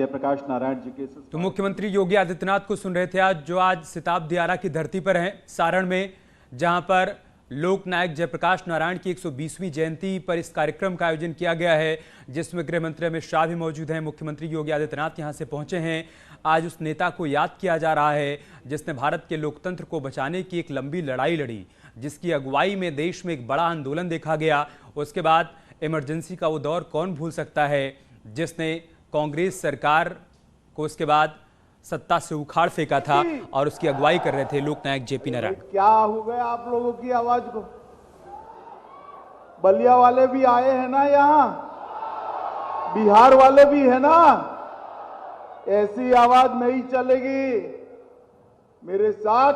जयप्रकाश नारायण जी के। तो मुख्यमंत्री योगी आदित्यनाथ को सुन रहे थे आज, जो आज सिताब दियारा की धरती पर हैं, सारण में, जहां पर लोकनायक जयप्रकाश नारायण की 120वीं जयंती पर इस कार्यक्रम का आयोजन किया गया है, जिसमें गृह मंत्री अमित शाह भी मौजूद हैं। मुख्यमंत्री योगी आदित्यनाथ यहां से पहुंचे हैं। आज उस नेता को याद किया जा रहा है जिसने भारत के लोकतंत्र को बचाने की एक लंबी लड़ाई लड़ी, जिसकी अगुवाई में देश में एक बड़ा आंदोलन देखा गया। उसके बाद इमरजेंसी का वो दौर कौन भूल सकता है, जिसने कांग्रेस सरकार को उसके बाद सत्ता से उखाड़ फेंका था, और उसकी अगुवाई कर रहे थे लोकनायक जेपी नारायण। क्या हो गया आप लोगों की आवाज को? बलिया वाले भी आए हैं ना, यहाँ बिहार वाले भी है ना? ऐसी आवाज नहीं चलेगी। मेरे साथ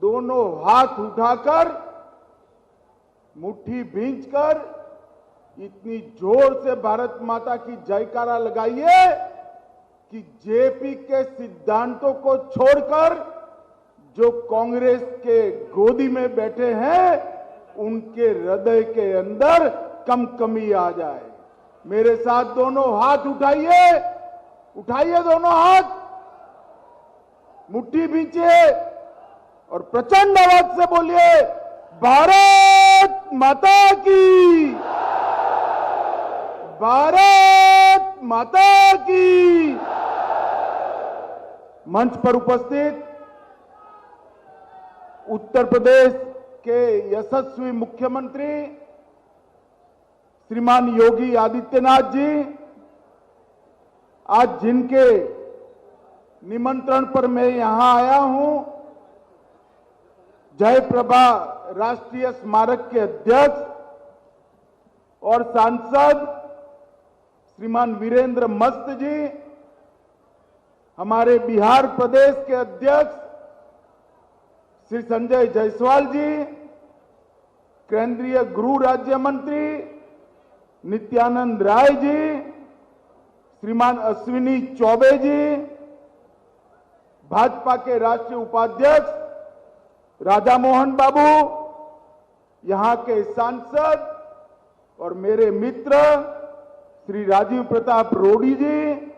दोनों हाथ उठाकर, मुट्ठी भींचकर इतनी जोर से भारत माता की जयकारा लगाइए कि जेपी के सिद्धांतों को छोड़कर जो कांग्रेस के गोदी में बैठे हैं उनके हृदय के अंदर कमी आ जाए। मेरे साथ दोनों हाथ उठाइए, उठाइए दोनों हाथ, मुट्ठी भींचिए और प्रचंड आवाज से बोलिए, भारत माता की, भारत माता की। मंच पर उपस्थित उत्तर प्रदेश के यशस्वी मुख्यमंत्री श्रीमान योगी आदित्यनाथ जी, आज जिनके निमंत्रण पर मैं यहां आया हूं, जयप्रभा राष्ट्रीय स्मारक के अध्यक्ष और सांसद श्रीमान वीरेंद्र मस्त जी, हमारे बिहार प्रदेश के अध्यक्ष श्री संजय जायसवाल जी, केंद्रीय गृह राज्य मंत्री नित्यानंद राय जी, श्रीमान अश्विनी चौबे जी, भाजपा के राष्ट्रीय उपाध्यक्ष राधा मोहन बाबू, यहां के सांसद और मेरे मित्र श्री राजीव प्रताप रूडी जी,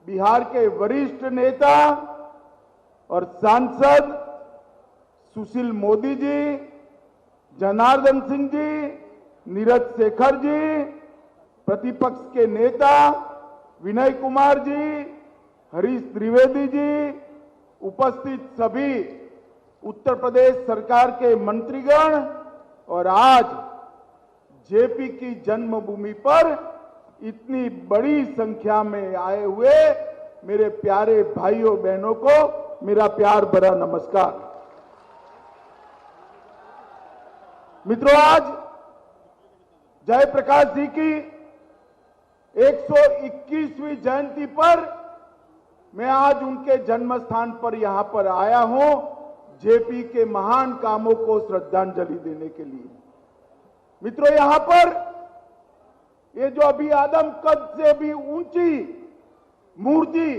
बिहार के वरिष्ठ नेता और सांसद सुशील मोदी जी, जनार्दन सिंह जी, नीरज शेखर जी, प्रतिपक्ष के नेता विनय कुमार जी, हरीश त्रिवेदी जी, उपस्थित सभी उत्तर प्रदेश सरकार के मंत्रीगण और आज जेपी की जन्मभूमि पर इतनी बड़ी संख्या में आए हुए मेरे प्यारे भाइयों बहनों को मेरा प्यार भरा नमस्कार। मित्रों, आज जयप्रकाश जी की 121वीं जयंती पर मैं आज उनके जन्म स्थान पर यहां पर आया हूं, जेपी के महान कामों को श्रद्धांजलि देने के लिए। मित्रों, यहां पर ये जो अभी आदम कद से भी ऊंची मूर्ति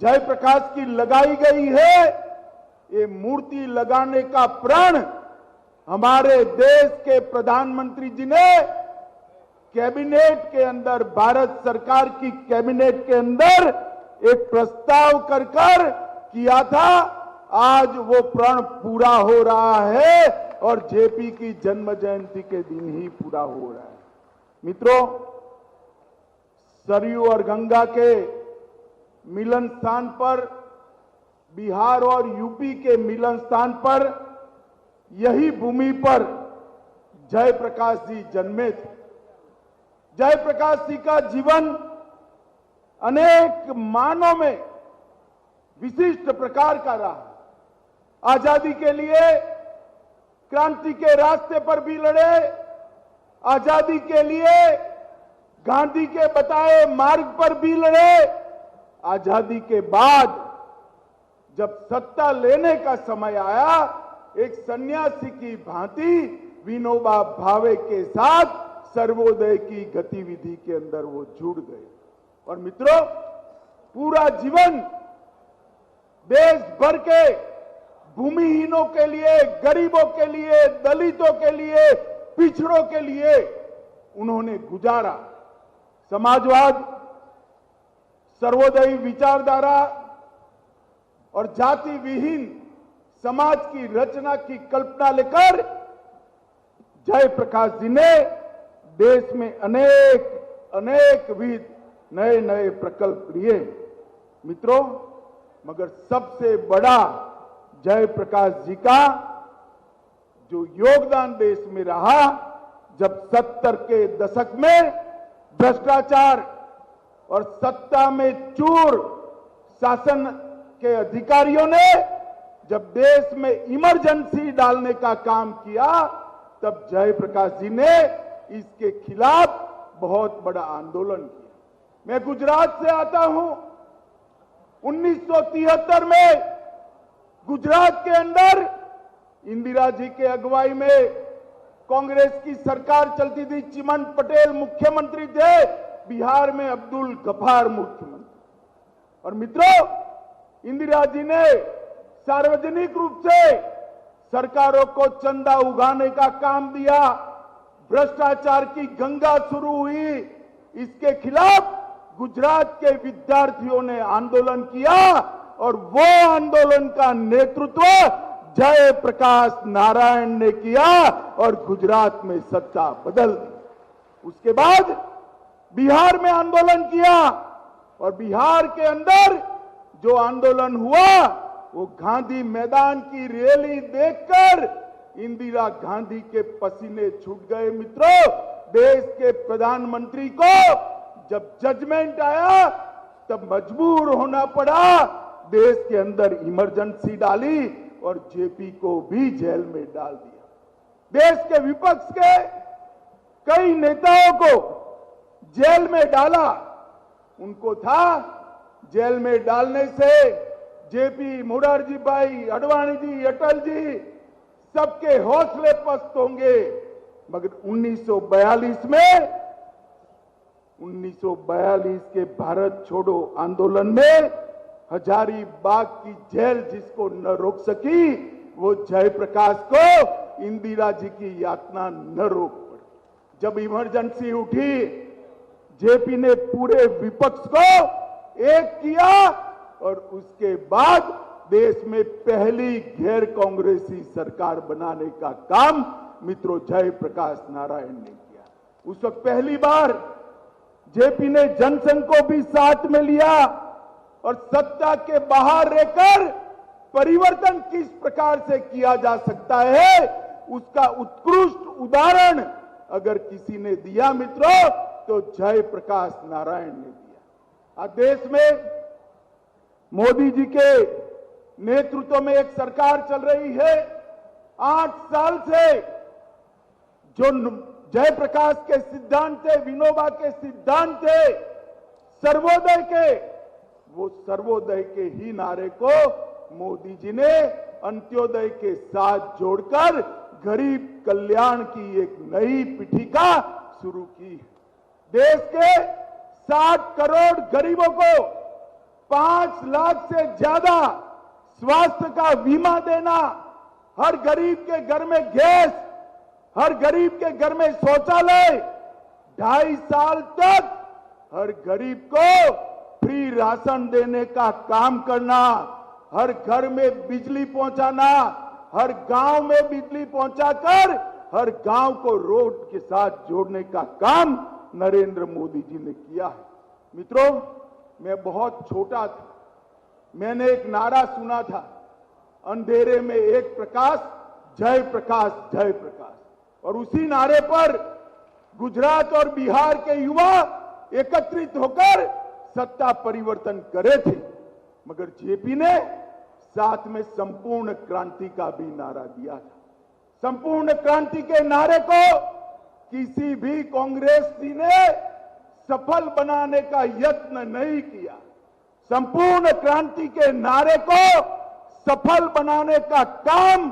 जयप्रकाश की लगाई गई है, ये मूर्ति लगाने का प्रण हमारे देश के प्रधानमंत्री जी ने कैबिनेट के अंदर, भारत सरकार की कैबिनेट के अंदर एक प्रस्ताव कर किया था। आज वो प्रण पूरा हो रहा है और जेपी की जन्म जयंती के दिन ही पूरा हो रहा है। मित्रों, सरयू और गंगा के मिलन स्थान पर, बिहार और यूपी के मिलन स्थान पर, यही भूमि पर जयप्रकाश जी जन्मे थे। जयप्रकाश जी का जीवन अनेक मानों में विशिष्ट प्रकार का रहा। आजादी के लिए क्रांति के रास्ते पर भी लड़े, आजादी के लिए गांधी के बताए मार्ग पर भी लड़े, आजादी के बाद जब सत्ता लेने का समय आया, एक सन्यासी की भांति विनोबा भावे के साथ सर्वोदय की गतिविधि के अंदर वो जुड़ गए। और मित्रों, पूरा जीवन देश भर के भूमिहीनों के लिए, गरीबों के लिए, दलितों के लिए, पिछड़ों के लिए उन्होंने गुजारा। समाजवाद, सर्वोदयी विचारधारा और जाति विहीन समाज की रचना की कल्पना लेकर जयप्रकाश जी ने देश में अनेक विध नए नए प्रकल्प लिए। मित्रों, मगर सबसे बड़ा जयप्रकाश जी का जो योगदान देश में रहा, जब 70 के दशक में भ्रष्टाचार और सत्ता में चूर शासन के अधिकारियों ने जब देश में इमरजेंसी डालने का काम किया, तब जयप्रकाश जी ने इसके खिलाफ बहुत बड़ा आंदोलन किया। मैं गुजरात से आता हूं। 1973 में गुजरात के अंदर इंदिरा जी के अगुवाई में कांग्रेस की सरकार चलती थी। चिमन पटेल मुख्यमंत्री थे, बिहार में अब्दुल गफार मुख्यमंत्री। और मित्रों, इंदिरा जी ने सार्वजनिक रूप से सरकारों को चंदा उगाने का काम दिया। भ्रष्टाचार की गंगा शुरू हुई। इसके खिलाफ गुजरात के विद्यार्थियों ने आंदोलन किया और वो आंदोलन का नेतृत्व जयप्रकाश नारायण ने किया और गुजरात में सत्ता बदल दी। उसके बाद बिहार में आंदोलन किया और बिहार के अंदर जो आंदोलन हुआ वो गांधी मैदान की रैली देखकर इंदिरा गांधी के पसीने छूट गए। मित्रों, देश के प्रधानमंत्री को जब जजमेंट आया तब मजबूर होना पड़ा, देश के अंदर इमरजेंसी डाली और जेपी को भी जेल में डाल दिया। देश के विपक्ष के कई नेताओं को जेल में डाला। उनको था जेल में डालने से जेपी, मोरारजी भाई, अडवाणी जी, अटल जी सबके हौसले पस्त होंगे। मगर 1942 के भारत छोड़ो आंदोलन में हजारीबाग की जेल जिसको न रोक सकी, वो जयप्रकाश को इंदिरा जी की यातना न रोक पड़ी। जब इमरजेंसी उठी, जेपी ने पूरे विपक्ष को एक किया और उसके बाद देश में पहली गैर कांग्रेसी सरकार बनाने का काम मित्रों जयप्रकाश नारायण ने किया। उस वक्त पहली बार जेपी ने जनसंघ को भी साथ में लिया और सत्ता के बाहर रहकर परिवर्तन किस प्रकार से किया जा सकता है उसका उत्कृष्ट उदाहरण अगर किसी ने दिया मित्रों तो जयप्रकाश नारायण ने दिया। आज देश में मोदी जी के नेतृत्व में एक सरकार चल रही है। 8 साल से जो जयप्रकाश के सिद्धांत थे, विनोबा के सिद्धांत थे सर्वोदय के, वो सर्वोदय के ही नारे को मोदी जी ने अंत्योदय के साथ जोड़कर गरीब कल्याण की एक नई पीठिका शुरू की। देश के 60 करोड़ गरीबों को 5 लाख से ज्यादा स्वास्थ्य का बीमा देना, हर गरीब के घर में गैस, हर गरीब के घर में शौचालय, 2.5 साल तक हर गरीब को फ्री राशन देने का काम करना, हर घर में बिजली पहुंचाना, हर गांव में बिजली पहुंचाकर हर गांव को रोड के साथ जोड़ने का काम नरेंद्र मोदी जी ने किया है। मित्रों, मैं बहुत छोटा था, मैंने एक नारा सुना था, अंधेरे में एक प्रकाश, जय प्रकाश, जय प्रकाश। और उसी नारे पर गुजरात और बिहार के युवा एकत्रित होकर सत्ता परिवर्तन करे थे। मगर जेपी ने साथ में संपूर्ण क्रांति का भी नारा दिया था। संपूर्ण क्रांति के नारे को किसी भी कांग्रेसी ने सफल बनाने का यत्न नहीं किया। संपूर्ण क्रांति के नारे को सफल बनाने का काम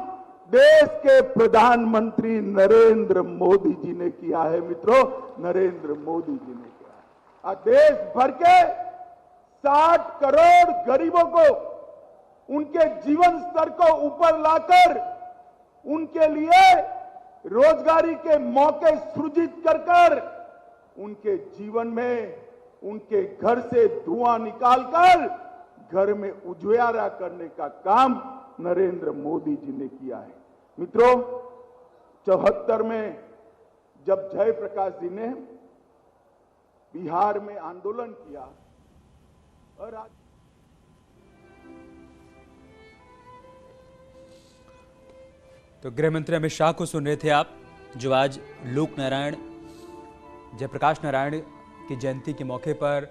देश के प्रधानमंत्री नरेंद्र मोदी जी ने किया है। मित्रों, नरेंद्र मोदी जी ने किया है। आज देश भर के 60 करोड़ गरीबों को उनके जीवन स्तर को ऊपर लाकर उनके लिए रोजगारी के मौके सृजित कर उनके जीवन में उनके घर से धुआं निकालकर घर में उजियारा करने का काम नरेंद्र मोदी जी ने किया है। मित्रों, 74 में जब जयप्रकाश जी ने बिहार में आंदोलन किया और आज तो गृह मंत्री अमित शाह को सुन रहे थे आप, जो आज लोक नारायण जयप्रकाश नारायण की जयंती के मौके पर